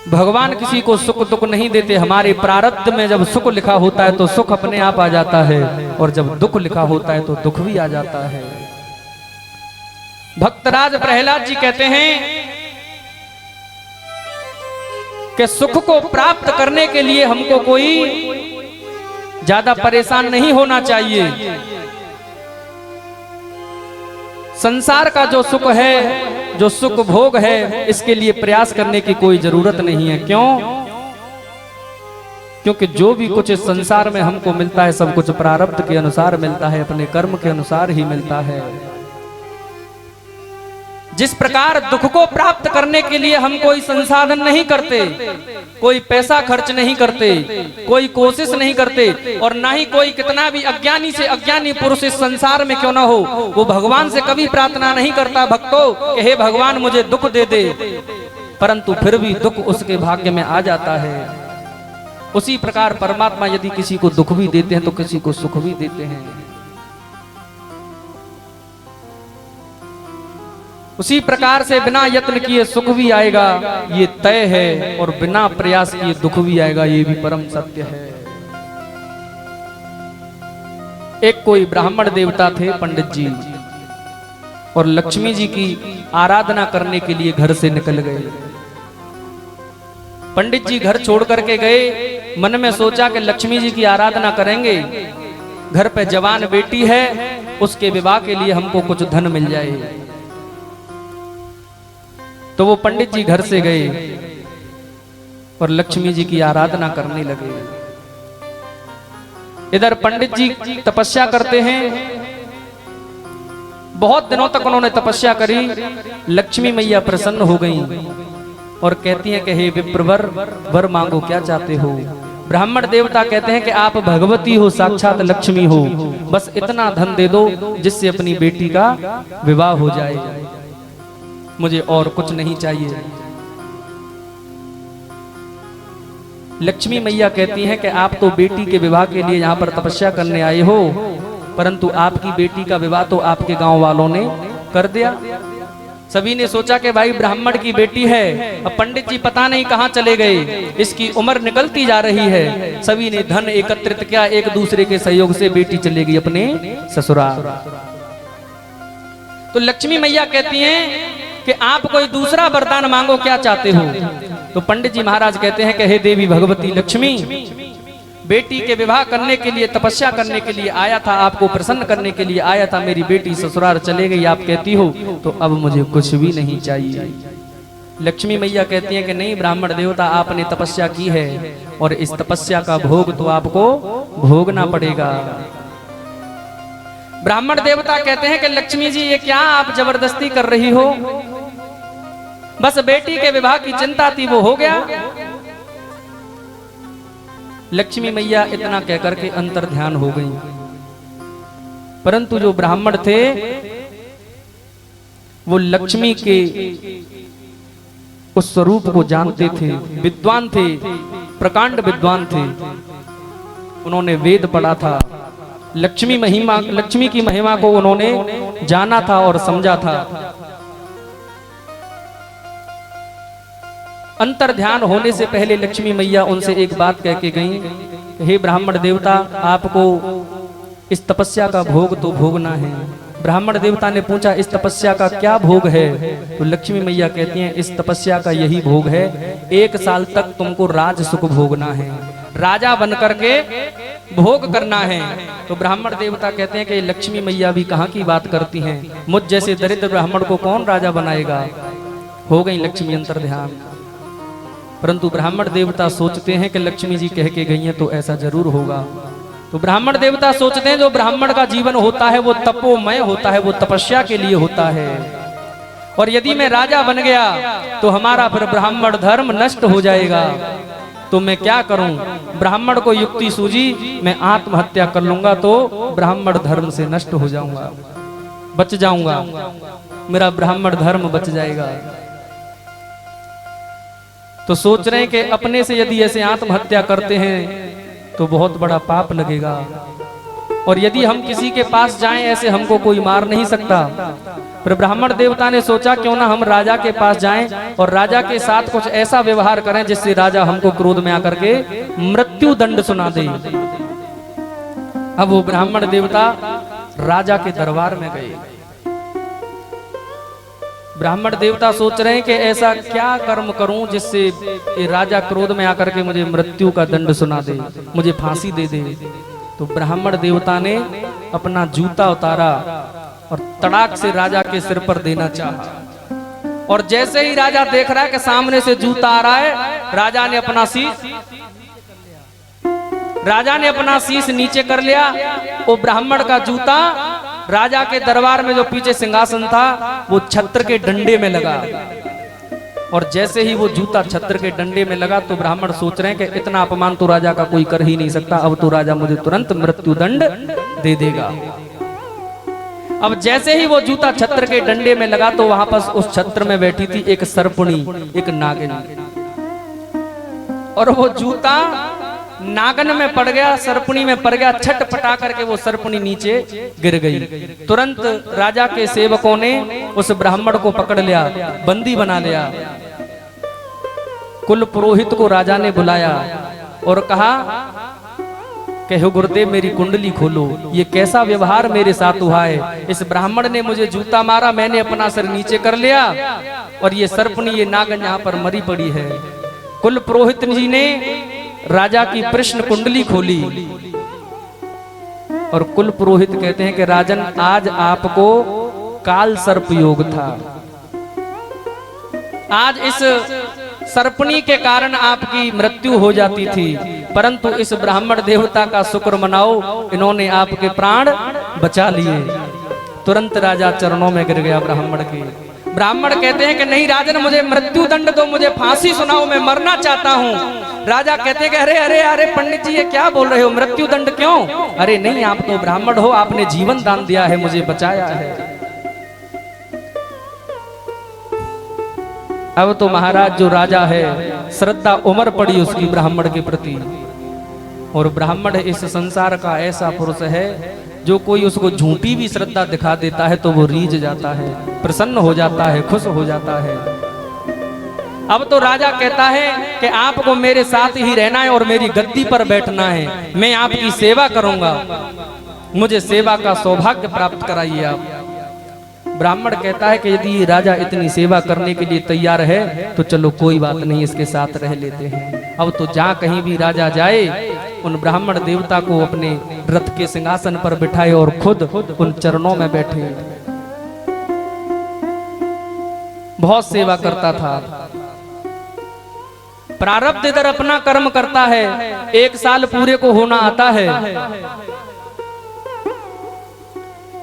भगवान किसी को सुख दुख नहीं देते। हमारे प्रारब्ध में जब सुख लिखा होता है तो सुख अपने आप आ जाता है, और जब दुख लिखा होता है तो दुख भी आ जाता है। भक्तराज प्रहलाद जी कहते हैं कि सुख को प्राप्त करने के लिए हमको कोई ज्यादा परेशान नहीं होना चाहिए। संसार का जो सुख है, जो सुख भोग है, इसके लिए प्रयास करने की कोई जरूरत नहीं है। क्यों? क्योंकि जो भी कुछ इस संसार में हमको मिलता है सब कुछ प्रारब्ध के अनुसार मिलता है, अपने कर्म के अनुसार ही मिलता है। जिस प्रकार दुख को प्राप्त करने के लिए हम कोई संसाधन नहीं करते, कोई पैसा खर्च नहीं करते, कोई कोशिश नहीं करते, और ना ही कोई कितना भी अज्ञानी से अज्ञानी पुरुष इस संसार में क्यों ना हो, वो भगवान से कभी प्रार्थना नहीं करता भक्तों कि हे भगवान मुझे दुख दे दे, परंतु फिर भी दुख उसके भाग्य में आ जाता है। उसी प्रकार परमात्मा यदि किसी को दुख भी देते हैं तो किसी को सुख भी देते हैं। उसी प्रकार से बिना यत्न किए सुख भी आएगा, ये तय है, और बिना प्रयास किए दुख भी आएगा, ये भी परम सत्य है। एक कोई ब्राह्मण देवता थे पंडित जी, और लक्ष्मी जी की आराधना करने के लिए घर से निकल गए। पंडित जी घर छोड़ करके गए, मन में सोचा कि लक्ष्मी जी की आराधना करेंगे, घर पे जवान बेटी है, उसके विवाह के लिए हमको कुछ धन मिल जाए। तो वो पंडित जी घर से गए और लक्ष्मी जी की आराधना करने लगे। इधर पंडित जी तपस्या करते हैं, बहुत दिनों तक उन्होंने तपस्या करी। लक्ष्मी मैया प्रसन्न हो गई और कहती हैं कि हे विप्रवर, वर मांगो, क्या चाहते हो? ब्राह्मण देवता कहते हैं कि आप भगवती हो, साक्षात लक्ष्मी हो, बस इतना धन दे दो जिससे अपनी बेटी का विवाह हो जाए, मुझे और कुछ नहीं चाहिए। लक्ष्मी मैया कहती हैं कि आप तो बेटी के विवाह के लिए यहाँ पर तपस्या करने आए हो, परंतु आपकी बेटी का विवाह तो आपके गांव वालों ने कर दिया। सभी ने सोचा कि भाई ब्राह्मण की बेटी है, अब पंडित जी पता नहीं कहाँ चले गए, इसकी उम्र निकलती जा रही है। सभी ने धन एकत्रित किया, एक दूसरे के सहयोग से बेटी चले गई अपने ससुराल। तो लक्ष्मी मैया कहती हैं कि आप कोई दूसरा वरदान मांगो, क्या चाहते हो? तो पंडित जी महाराज कहते हैं कि हे देवी भगवती लक्ष्मी, बेटी के विवाह करने के लिए, तपस्या करने के लिए आया था, आपको प्रसन्न करने के लिए आया था, मेरी बेटी ससुराल चले गई, आप कहती हो तो अब मुझे कुछ भी नहीं चाहिए। लक्ष्मी मैया कहती हैं कि नहीं ब्राह्मण देवता, आपने तपस्या की है और इस तपस्या का भोग तो आपको भोगना पड़ेगा। ब्राह्मण देवता कहते हैं कि लक्ष्मी जी ये क्या आप जबरदस्ती कर रही हो, बस बेटी के विवाह की चिंता थी, वो हो गया। लक्ष्मी मैया इतना कहकर के अंतर ध्यान हो गई, परंतु जो ब्राह्मण थे वो लक्ष्मी के उस स्वरूप को जानते थे, विद्वान थे, प्रकांड विद्वान थे। उन्होंने वेद पढ़ा था, लक्ष्मी की महिमा को उन्होंने जाना था और समझा था। अंतर ध्यान होने से पहले लक्ष्मी मैया उनसे एक बात कह के गई, हे ब्राह्मण देवता, आपको इस तपस्या का भोग तो भोगना है। ब्राह्मण देवता ने पूछा इस तपस्या का क्या भोग है? तो लक्ष्मी मैया कहती हैं इस तपस्या का यही भोग है, 1 साल तक तुमको राज सुख भोगना है, राजा बन करके भोग करना है। तो ब्राह्मण देवता कहते हैं कि लक्ष्मी मैया भी कहाँ की बात करती हैं, मुझ जैसे दरिद्र ब्राह्मण को कौन राजा बनाएगा। हो गई लक्ष्मी अंतर ध्यान। परंतु ब्राह्मण देवता सोचते हैं कि लक्ष्मी जी कह के गई हैं तो ऐसा जरूर होगा। तो ब्राह्मण देवता सोचते हैं जो ब्राह्मण का जीवन होता है वो तपोमय होता है, वो तपस्या के लिए होता है, और यदि मैं राजा बन गया तो हमारा फिर ब्राह्मण धर्म नष्ट हो जाएगा। तो मैं क्या करूं? ब्राह्मण को युक्ति सूझी, मैं आत्महत्या कर लूंगा तो ब्राह्मण धर्म से नष्ट हो जाऊंगा, बच जाऊंगा, मेरा ब्राह्मण धर्म बच जाएगा। तो सोच रहे हैं कि अपने से यदि ऐसे आत्महत्या करते हैं तो बहुत बड़ा पाप लगेगा, और यदि हम किसी के पास जाएं ऐसे हमको कोई मार नहीं सकता। फिर ब्राह्मण देवता ने सोचा क्यों ना हम राजा के पास जाएं और राजा के साथ कुछ ऐसा व्यवहार करें जिससे राजा हमको क्रोध में आकर के मृत्यु दंड सुना दे। अब वो ब्राह्मण देवता राजा के दरबार में गए। ब्राह्मण देवता सोच रहे हैं कि ऐसा क्या कर्म करूं जिससे ये राजा क्रोध में आकर के मुझे मृत्यु का दंड सुना दे, मुझे फांसी दे दे। तो ब्राह्मण देवता ने अपना जूता उतारा और तड़ाक से राजा के सिर पर देना चाहा। और जैसे ही राजा देख रहा है कि सामने से जूता आ रहा है, राजा ने अपना शीश नीचे कर लिया। वो ब्राह्मण का जूता राजा के दरबार में जो पीछे सिंहासन था वो छत्र के डंडे में लगा। और जैसे ही वो जूता छत्र के डंडे में लगा तो ब्राह्मण सोच रहे हैं कि इतना अपमान तो राजा का कोई कर ही नहीं सकता, अब तो राजा मुझे तुरंत मृत्यु दंड दे देगा। अब जैसे ही वो जूता छत्र के डंडे में लगा तो वहां पर उस छत्र में बैठी थी एक सर्पणी, एक नागिन। और वो जूता नागन में पड़ गया, सर्पणी में पड़ गया। छटपटा करके वो सर्पणी नीचे गिर गई। तुरंत राजा के सेवकों ने उस ब्राह्मण को पकड़ लिया, बंदी बना लिया। कुल पुरोहित को राजा ने बुलाया और कहा कि हे गुरुदेव मेरी कुंडली खोलो, ये कैसा व्यवहार मेरे साथ हुआ है। इस ब्राह्मण ने मुझे जूता मारा, मैंने अपना सिर नीचे कर लिया और ये सर्पणी, ये नागन यहाँ पर मरी पड़ी है। कुल पुरोहित जी ने राजा की प्रश्न कुंडली खोली और कुल पुरोहित कहते हैं कि राजन आज आपको काल सर्प योग था। आज इस सर्पणी के कारण आपकी मृत्यु हो जाती थी, परंतु इस ब्राह्मण देवता का शुक्र मनाओ, इन्होंने आपके प्राण बचा लिए। तुरंत राजा चरणों में गिर गया ब्राह्मण के। ब्राह्मण कहते हैं कि नहीं राजन, मुझे मृत्यु दंड दो, मुझे फांसी सुनाओ, मैं मरना चाहता हूँ। राजा कहते हैं कि अरे अरे अरे पंडित जी ये क्या बोल रहे हो, मृत्यु दंड क्यों? अरे नहीं, आप तो ब्राह्मण हो, आपने जीवन दान दिया है, मुझे बचाया है। अब तो महाराज जो राजा है श्रद्धा उमर पड़ी उसकी ब्राह्मण के प्रति। और ब्राह्मण इस संसार का ऐसा पुरुष है जो कोई उसको झूठी भी श्रद्धा दिखा देता है तो वो रीझ जाता है, प्रसन्न हो जाता है, खुश हो जाता है। अब तो राजा कहता है कि आपको मेरे साथ ही रहना है और मेरी गद्दी पर बैठना है, मैं आपकी सेवा करूंगा, मुझे सेवा का सौभाग्य प्राप्त कराइए आप। ब्राह्मण कहता है कि यदि राजा इतनी सेवा करने के लिए तैयार है तो चलो कोई बात नहीं, इसके साथ रह लेते हैं। अब तो जहां कहीं भी राजा जाए उन ब्राह्मण देवता को अपने रथ के सिंहासन पर बिठाए और खुद उन चरणों में बैठे। बहुत सेवा करता था। प्रारब्ध इधर अपना कर्म करता है, 1 साल पूरे को होना आता है।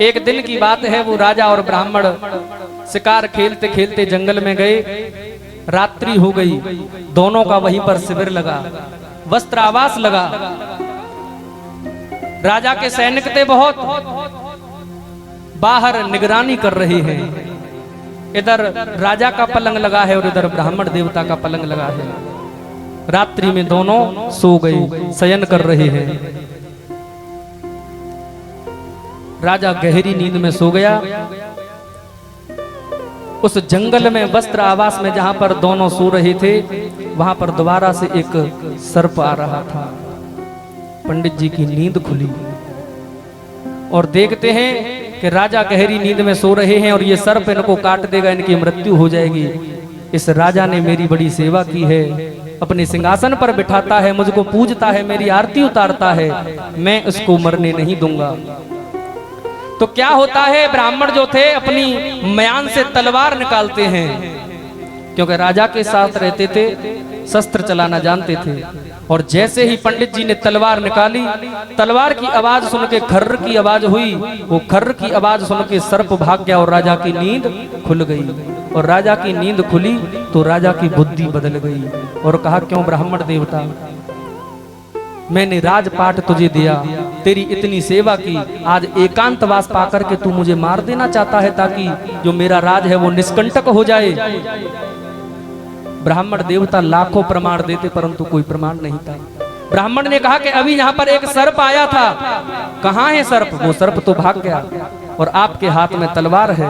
एक दिन की बात है, वो राजा और ब्राह्मण शिकार खेलते खेलते जंगल में गए। रात्रि हो गई, दोनों का वहीं पर शिविर लगा, वस्त्र आवास लगा। राजा के सैनिक थे बहुत, बाहर निगरानी कर रहे हैं। इधर राजा का पलंग लगा है और इधर ब्राह्मण देवता का पलंग लगा है। रात्रि में दोनों सो गए, शयन कर रहे हैं। राजा गहरी नींद में सो गया। उस जंगल में वस्त्र आवास में जहां पर दोनों सो रहे थे वहां पर दोबारा से एक सर्प आ रहा था। पंडित जी की नींद खुली और देखते हैं कि राजा गहरी नींद में सो रहे हैं और ये सर्प इनको काट देगा, इनकी मृत्यु हो जाएगी। इस राजा ने मेरी बड़ी सेवा की है, अपने सिंहासन पर बिठाता है, मुझको पूजता है, मेरी आरती उतारता है, मैं इसको मरने नहीं दूंगा। तो क्या होता है, ब्राह्मण जो थे अपनी म्यान से तलवार निकालते हैं, क्योंकि राजा के साथ रहते थे, शस्त्र चलाना जानते थे। और जैसे ही पंडित जी ने तलवार निकाली, तलवार की आवाज सुन के खर्र की आवाज हुई, वो खर्र की आवाज सुन के सर्प भाग गया और राजा की नींद खुल गई। और राजा की नींद खुली तो राजा की बुद्धि बदल गई और कहा, क्यों ब्राह्मण देवता, मैंने राजपाट तुझे दिया, तेरी इतनी सेवा की, आज एकांतवास पाकर के तू मुझे मार देना चाहता है ताकि जो मेरा राज है वो निष्कंटक हो जाए। ब्राह्मण देवता लाखों प्रमाण देते परंतु कोई प्रमाण नहीं था। ब्राह्मण ने कहा कि अभी यहाँ पर एक सर्प आया था, कहाँ है सर्प? वो सर्प तो भाग गया और आपके हाथ में तलवार है।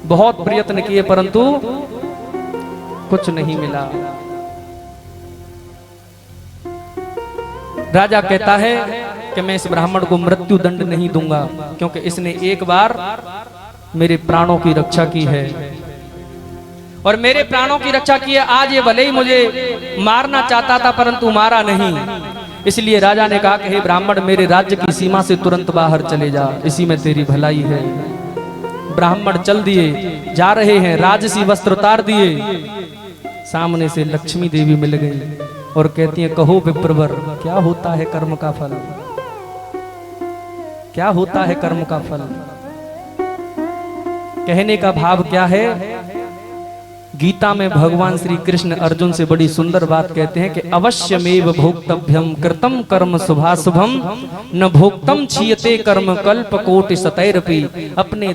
बहुत प्रयत्न किए परंतु कुछ नहीं मिला। राजा कहता है कि मैं इस ब्राह्मण को मृत्यु दंड नहीं दूंगा, क्योंकि इसने एक बार मेरे प्राणों की रक्षा की है और मेरे प्राणों की रक्षा की है। आज ये भले ही मुझे मारना चाहता था परंतु मारा नहीं। इसलिए राजा ने कहा कि हे ब्राह्मण, मेरे राज्य की सीमा से तुरंत बाहर चले जा, इसी में तेरी भलाई है। ब्राह्मण चल दिए, जा रहे हैं, राजसी वस्त्र उतार दिए। सामने से लक्ष्मी देवी मिल गई और कहती है, कहो विप्रवर, क्या होता है कर्म का फल? क्या होता है कर्म का फल? कहने का भाव क्या है? गीता में भगवान श्री कृष्ण अर्जुन से बड़ी सुंदर बात कहते हैं कि अवश्यमेव भोक्तव्यम कृतम कर्म शुभाशुभम न भोक्तम क्षीयते कर्म कल्प कोटि शतैरपि। अपने